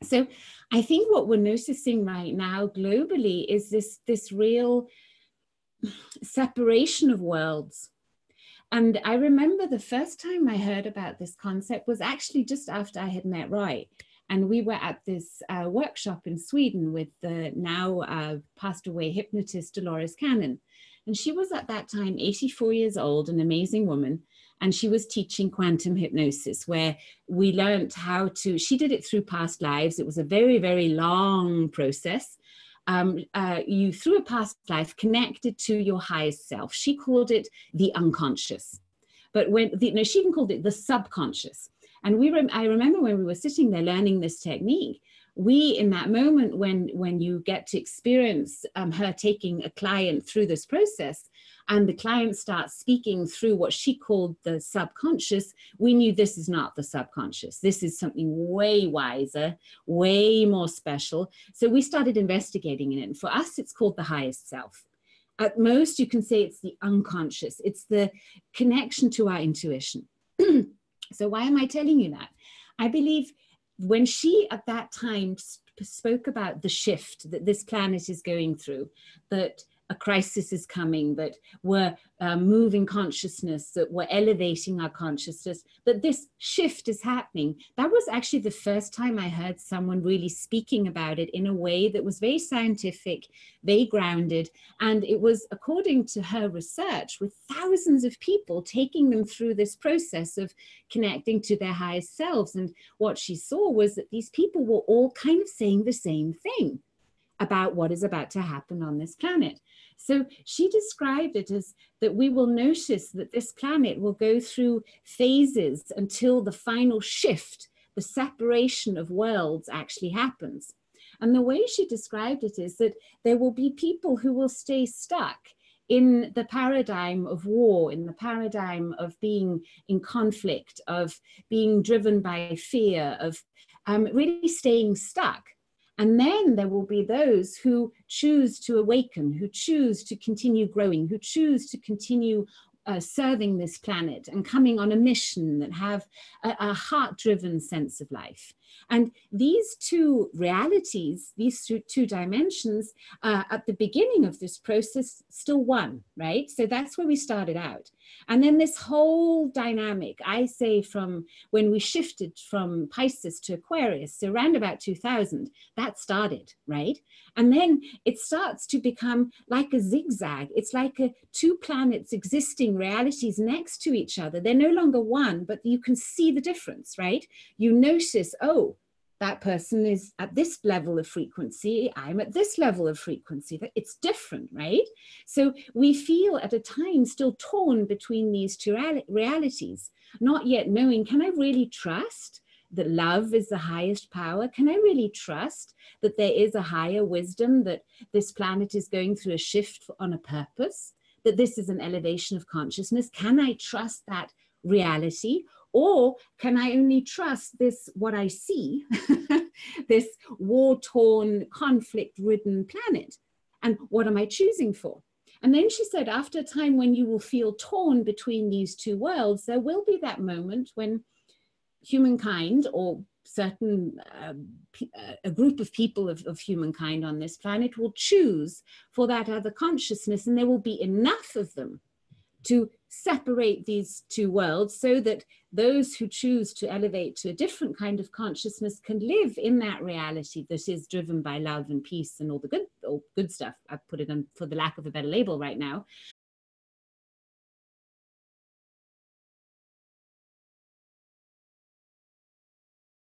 So I think what we're noticing right now globally is this real separation of worlds. And I remember the first time I heard about this concept was actually just after I had met Roy. And we were at this workshop in Sweden with the now passed away hypnotist Dolores Cannon. And she was at that time 84 years old, an amazing woman. And she was teaching quantum hypnosis, where we learned how to, she did it through past lives. It was a very, very long process. You, through a past life, connected to your highest self. She called it the unconscious. But she even called it the subconscious. And I remember when we were sitting there learning this technique, we, in that moment when you get to experience her taking a client through this process, and the client starts speaking through what she called the subconscious, we knew this is not the subconscious. This is something way wiser, way more special. So we started investigating in it. And for us, it's called the highest self. At most, you can say it's the unconscious. It's the connection to our intuition. So why am I telling you that? I believe when she at that time spoke about the shift that this planet is going through, that a crisis is coming, that we're moving consciousness, that we're elevating our consciousness, that this shift is happening. That was actually the first time I heard someone really speaking about it in a way that was very scientific, very grounded. And it was according to her research with thousands of people, taking them through this process of connecting to their highest selves. And what she saw was that these people were all kind of saying the same thing about what is about to happen on this planet. So she described it as that we will notice that this planet will go through phases until the final shift, the separation of worlds actually happens. And the way she described it is that there will be people who will stay stuck in the paradigm of war, in the paradigm of being in conflict, of being driven by fear, of really staying stuck. And then there will be those who choose to awaken, who choose to continue growing, who choose to continue serving this planet and coming on a mission that have a heart-driven sense of life. And these two realities, these two dimensions, at the beginning of this process, still one, right? So that's where we started out. And then this whole dynamic, I say from when we shifted from Pisces to Aquarius, so around about 2000, that started, right? And then it starts to become like a zigzag. It's like two planets existing realities next to each other. They're no longer one, but you can see the difference, right? You notice, oh, that person is at this level of frequency, I'm at this level of frequency. It's different, right? So we feel at a time still torn between these two realities, not yet knowing, can I really trust that love is the highest power? Can I really trust that there is a higher wisdom, that this planet is going through a shift on a purpose, that this is an elevation of consciousness? Can I trust that reality? Or can I only trust this, what I see, this war-torn, conflict-ridden planet? And what am I choosing for? And then she said, after a time when you will feel torn between these two worlds, there will be that moment when humankind, or certain a group of people of humankind on this planet, will choose for that other consciousness, and there will be enough of them to separate these two worlds so that those who choose to elevate to a different kind of consciousness can live in that reality that is driven by love and peace and all the good stuff. I've put it on for the lack of a better label right now.